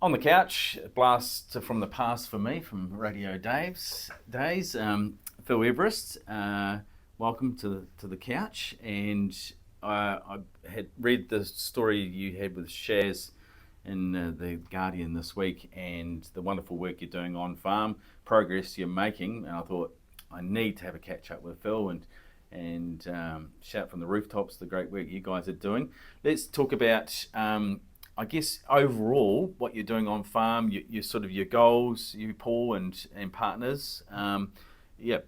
On the couch, a blast from the past for me from Radio Dave's days. Phill Everest, welcome to the couch. And I had read the story you had with Shaz in the Guardian this week, and the wonderful work you're doing on farm, progress you're making. And I thought I need to have a catch up with Phill and shout from the rooftops the great work you guys are doing. Let's talk about. I guess overall, what you're doing on farm, your sort of your goals, you Paul and partners. Where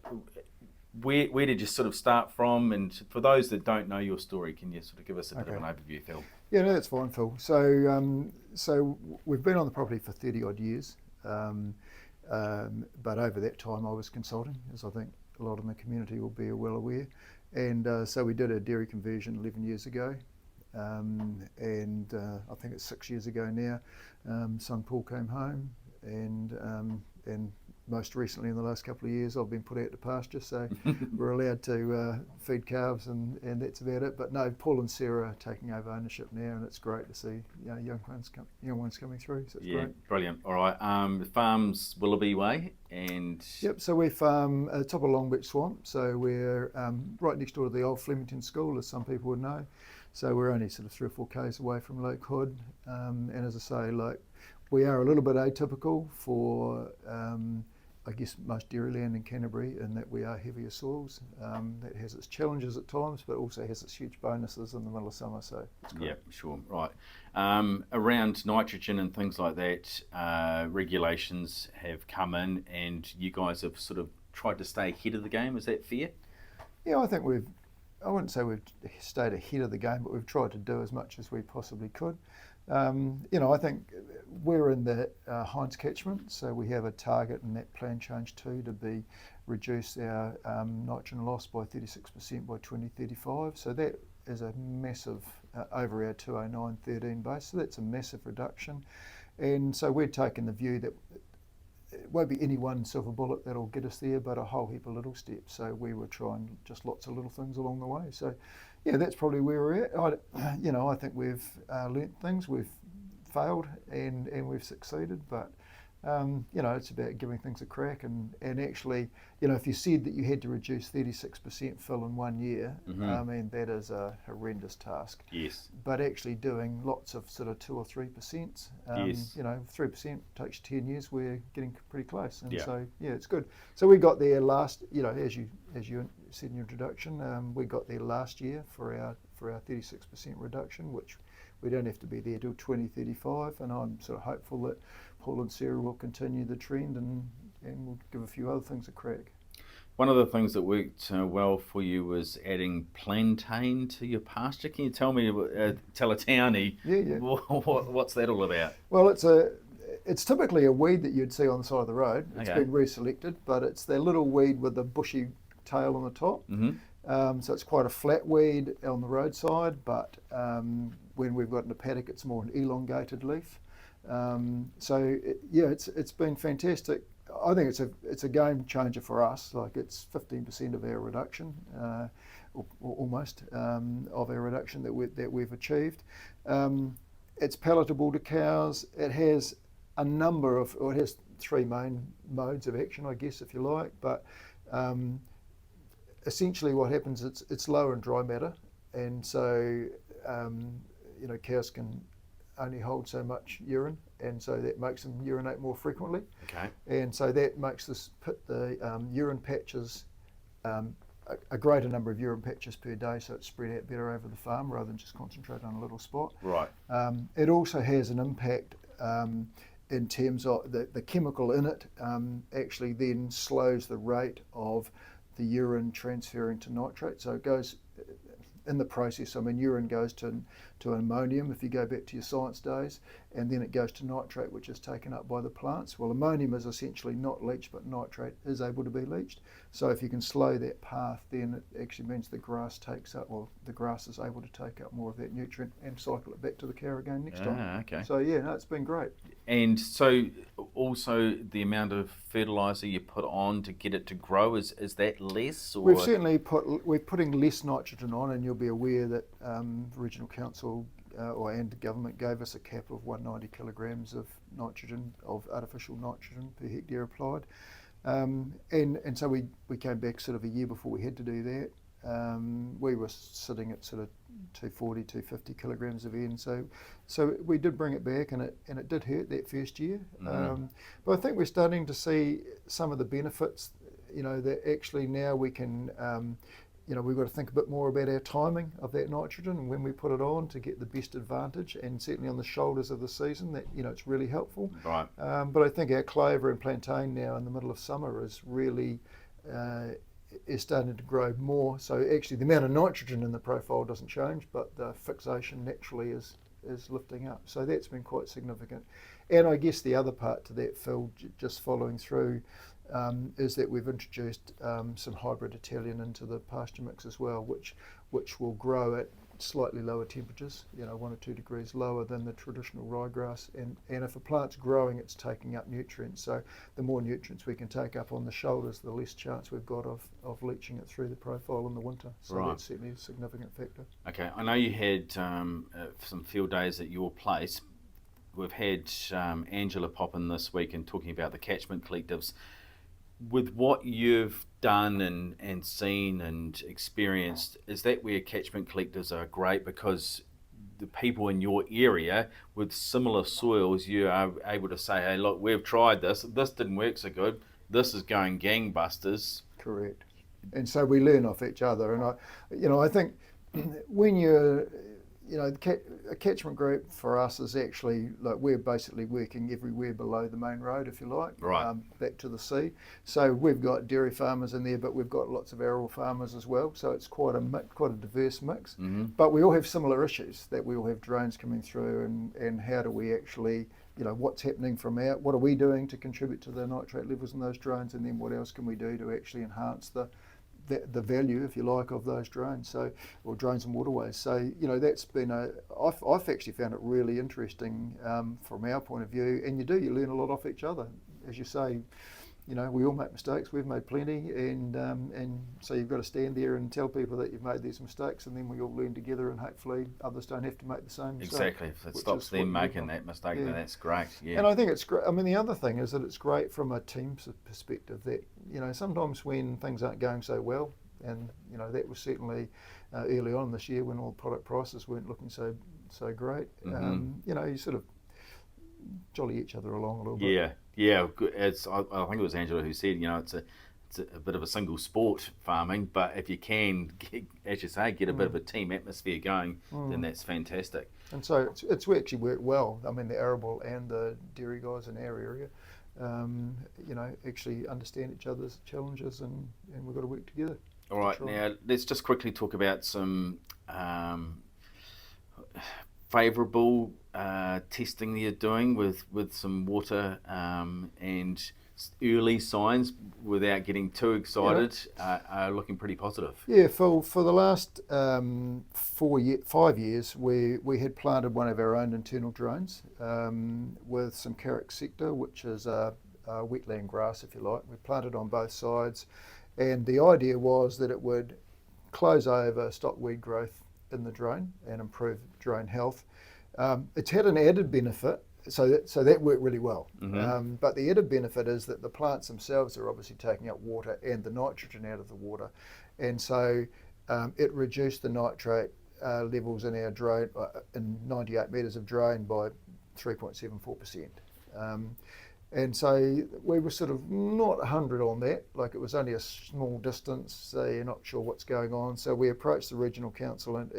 did you sort of start from? And for those that don't know your story, can you sort of give us a bit of an overview, Phill? Yeah, no, that's fine, Phil. So we've been on the property for 30 odd years, but over that time I was consulting, as I think a lot in the community will be well aware. And so we did a dairy conversion 11 years ago. I think it's 6 years ago now. Son Paul came home, and most recently in the last couple of years I've been put out to pasture, so we're allowed to feed calves, and that's about it. But no, Paul and Sarah are taking over ownership now, and it's great to see young ones coming through. So it's great. Brilliant. All right, the farm's Willoughby Way, and yep. So we farm at the top of Long Beach Swamp. So we're right next door to the old Flemington School, as some people would know. So we're only sort of 3 or 4 k's away from Lake Hood, and as I say, like we are a little bit atypical for, I guess, most dairy land in Canterbury, in that we are heavier soils. That has its challenges at times, but also has its huge bonuses in the middle of summer. So it's great. Yeah, sure, right. Around nitrogen and things like that, regulations have come in, and you guys have sort of tried to stay ahead of the game. Is that fair? Yeah, I think I wouldn't say we've stayed ahead of the game, but we've tried to do as much as we possibly could. I think we're in the Hines catchment, so we have a target in that plan change too to reduce our nitrogen loss by 36% by 2035. So that is a massive, over our 209.13 base, so that's a massive reduction. And so we're taking the view that it won't be any one silver bullet that'll get us there, but a whole heap of little steps. So we were trying just lots of little things along the way. So yeah, that's probably where we're at. I think we've learnt things, we've failed and we've succeeded, but it's about giving things a crack. And actually, if you said that you had to reduce 36% fill in 1 year, I mean, that is a horrendous task. Yes. But actually doing lots of sort of 2 or 3%, yes. 3% takes 10 years, we're getting pretty close. And yeah. So, yeah, it's good. So we got there last, as you said in your introduction, we got there last year for our 36% reduction, which we don't have to be there till 2035, and I'm sort of hopeful that Paul and Sarah will continue the trend and we'll give a few other things a crack. One of the things that worked well for you was adding plantain to your pasture. Can you tell me, tell a townie, what's that all about? Well, it's typically a weed that you'd see on the side of the road. It's been reselected, but it's that little weed with the bushy tail on the top. Mm-hmm. So it's quite a flat weed on the roadside, but when we've got in the paddock, it's more an elongated leaf. It's been fantastic. I think it's a game changer for us. Like, it's 15% of our reduction, or almost of our reduction that we've achieved. It's palatable to cows. It has it has 3 main modes of action, I guess, if you like. But essentially, what happens, it's low in dry matter, and so cows can only hold so much urine, and so that makes them urinate more frequently. Okay. And so that makes the urine patches, a greater number of urine patches per day, so it's spread out better over the farm rather than just concentrate on a little spot. Right. It also has an impact in terms of the chemical in it actually then slows the rate of the urine transferring to nitrate. So it goes in the process. I mean, urine goes to ammonium if you go back to your science days, and then it goes to nitrate, which is taken up by the plants. Well, ammonium is essentially not leached, but nitrate is able to be leached. So if you can slow that path, then it actually means the grass the grass is able to take up more of that nutrient and cycle it back to the cow again next time. Okay. So yeah, it's been great. And so also the amount of fertiliser you put on to get it to grow, is that less? Or? We're putting less nitrogen on, and you'll be aware that the Regional Council and the government gave us a cap of 190 kilograms of nitrogen, of artificial nitrogen per hectare applied. And so we came back sort of a year before we had to do that. We were sitting at sort of 240, 250 kilograms of N. So we did bring it back, and it did hurt that first year. But I think we're starting to see some of the benefits, that actually now we can, we've got to think a bit more about our timing of that nitrogen and when we put it on to get the best advantage, and certainly on the shoulders of the season that, it's really helpful. Right. But I think our clover and plantain now in the middle of summer is really is starting to grow more. So actually the amount of nitrogen in the profile doesn't change, but the fixation naturally is lifting up. So that's been quite significant. And I guess the other part to that, Phil, just following through, is that we've introduced some hybrid Italian into the pasture mix as well, which will grow at slightly lower temperatures, 1 or 2 degrees lower than the traditional ryegrass. And if a plant's growing, it's taking up nutrients. So the more nutrients we can take up on the shoulders, the less chance we've got of leaching it through the profile in the winter. So right. That's certainly a significant factor. Okay, I know you had some field days at your place. We've had Angela pop in this week and talking about the catchment collectives. With what you've done and seen and experienced, is that where catchment collectives are great? Because the people in your area with similar soils, you are able to say, hey, look, we've tried this didn't work so good, this is going gangbusters. Correct. And so we learn off each other. And I think when you're, a catchment group for us is actually, like, we're basically working everywhere below the main road, if you like, right. Back to the sea. So we've got dairy farmers in there, but we've got lots of arable farmers as well. So it's quite a diverse mix. Mm-hmm. But we all have similar issues, that we all have drones coming through, and how do we actually, what's happening from what are we doing to contribute to the nitrate levels in those drones, and then what else can we do to actually enhance the value, if you like, of those drones, or drones and waterways. So, that's been I've actually found it really interesting from our point of view, and you learn a lot off each other. As you say, we all make mistakes, we've made plenty, and so you've got to stand there and tell people that you've made these mistakes, and then we all learn together, and hopefully others don't have to make the same mistake. Exactly, if it stops them making that mistake, then that's great. Yeah. And I think it's great. I mean, the other thing is that it's great from a team perspective, that, sometimes when things aren't going so well, and, that was certainly early on this year when all product prices weren't looking so great, mm-hmm. You sort of jolly each other along a little bit. Yeah. I think it was Angela who said, it's a bit of a single sport, farming, but if you can, as you say, get a bit of a team atmosphere going, then that's fantastic. And so it's actually worked well. I mean, the arable and the dairy guys in our area, actually understand each other's challenges, and we've got to work together. All right, now let's just quickly talk about some favourable testing that you're doing with some water and early signs, without getting too excited, are looking pretty positive. Yeah, for the last 5 years, we had planted one of our own internal drones with some Carrick sector, which is a wetland grass, if you like. We planted on both sides, and the idea was that it would close over, stop weed growth in the drone, and improve drone health. It's had an added benefit, so that worked really well. Mm-hmm. But the added benefit is that the plants themselves are obviously taking up water and the nitrogen out of the water, and so it reduced the nitrate levels in our drone, in 98 metres of drone, by 3.74%. And so we were sort of not 100 on that, like it was only a small distance, so you're not sure what's going on. So we approached the regional council and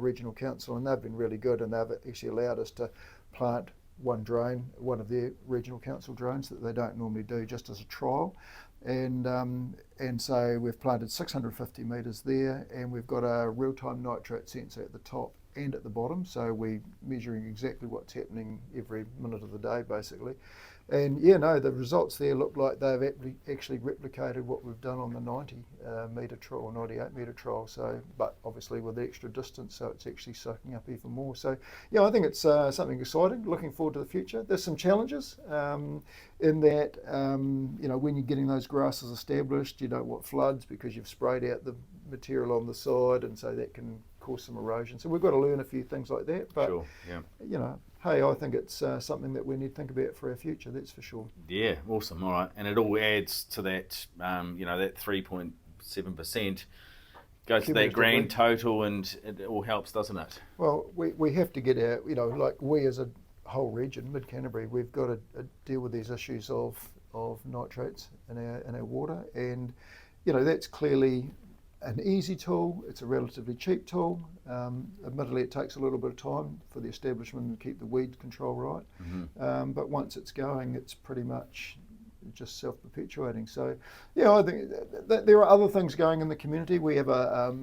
regional council, and they've been really good, and they've actually allowed us to plant one drone, one of their regional council drones that they don't normally do, just as a trial. And so we've planted 650 metres there, and we've got a real-time nitrate sensor at the top and at the bottom, so we're measuring exactly what's happening every minute of the day, basically. And the results there look like they've actually replicated what we've done on the 90 metre trial, or 98 metre trial. So, but obviously with the extra distance, so it's actually soaking up even more. So, I think it's something exciting. Looking forward to the future. There's some challenges in that, when you're getting those grasses established, you don't want floods because you've sprayed out the material on the side, and so that can cause some erosion. So we've got to learn a few things like that. But Sure, yeah. you know, hey, I think it's something that we need to think about for our future. That's for sure. Yeah, awesome. All right, and it all adds to that, that 3.7% goes to that grand total, and it all helps, doesn't it? Well, we have to get our, like we as a whole region, Mid Canterbury, we've got to deal with these issues of nitrates in our water, and that's clearly an easy tool. It's a relatively cheap tool. Admittedly, it takes a little bit of time for the establishment to keep the weed control right. Mm-hmm. But once it's going, it's pretty much just self-perpetuating. So, yeah, I think that there are other things going in the community. We have a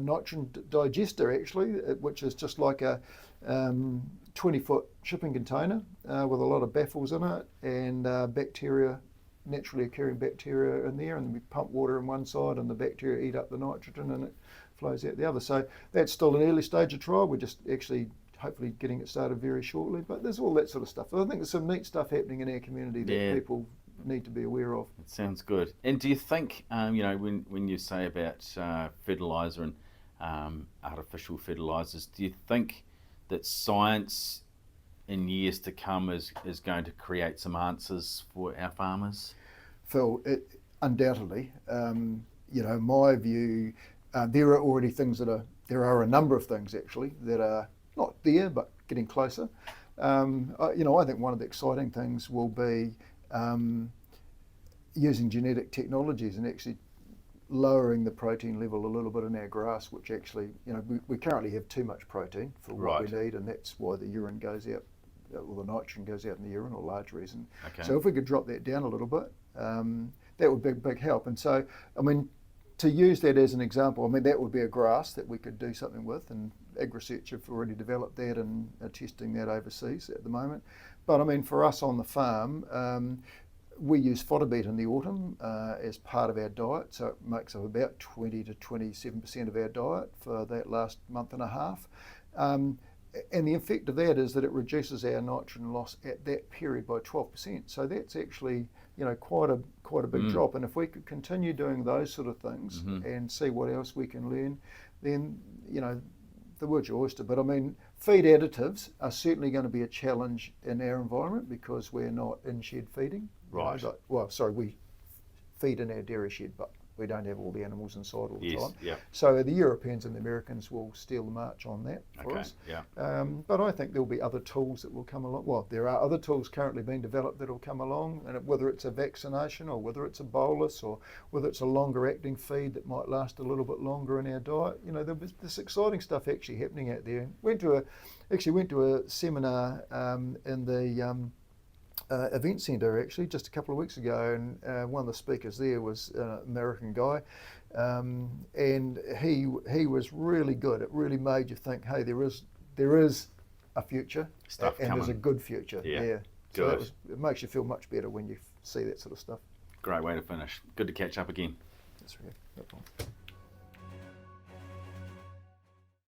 nitrogen digester, actually, which is just like a 20-foot shipping container with a lot of baffles in it and bacteria, naturally occurring bacteria in there, and we pump water in one side and the bacteria eat up the nitrogen and it flows out the other. So that's still an early stage of trial. We're just actually hopefully getting it started very shortly, but there's all that sort of stuff. I think there's some neat stuff happening in our community that people need to be aware of. It sounds good. And do you think, when you say about fertiliser and artificial fertilisers, do you think that science in years to come is going to create some answers for our farmers? Phil, undoubtedly. My view, there are already things there are a number of things actually that are not there but getting closer. I think one of the exciting things will be using genetic technologies and actually lowering the protein level a little bit in our grass, which actually, we currently have too much protein for what we need, and that's why the urine goes out, or the nitrogen goes out in the urine, or a large reason. Okay. So if we could drop that down a little bit, that would be a big help. And so, to use that as an example, that would be a grass that we could do something with, and AgResearch have already developed that and are testing that overseas at the moment. But for us on the farm, we use fodder beet in the autumn as part of our diet, so it makes up about 20 to 27% of our diet for that last month and a half. And the effect of that is that it reduces our nitrogen loss at that period by 12%. So that's actually, quite a big drop. And if we could continue doing those sort of things and see what else we can learn, then the world's your oyster. But feed additives are certainly going to be a challenge in our environment because we're not in shed feeding. Right. We feed in our dairy shed, but we don't have all the animals inside all the time. Yeah. So the Europeans and the Americans will steal the march on that for us. Yeah. But I think there'll be other tools that will come along. Well, there are other tools currently being developed that will come along, and whether it's a vaccination or whether it's a bolus or whether it's a longer acting feed that might last a little bit longer in our diet, there's this exciting stuff actually happening out there. Went to a seminar in the event centre actually just a couple of weeks ago, and one of the speakers there was an American guy, and he was really good. It really made you think, hey, there is a future Stuff and coming. there's a good future. Yeah. So it makes you feel much better when you see that sort of stuff. Great way to finish. Good to catch up again. That's right. No problem.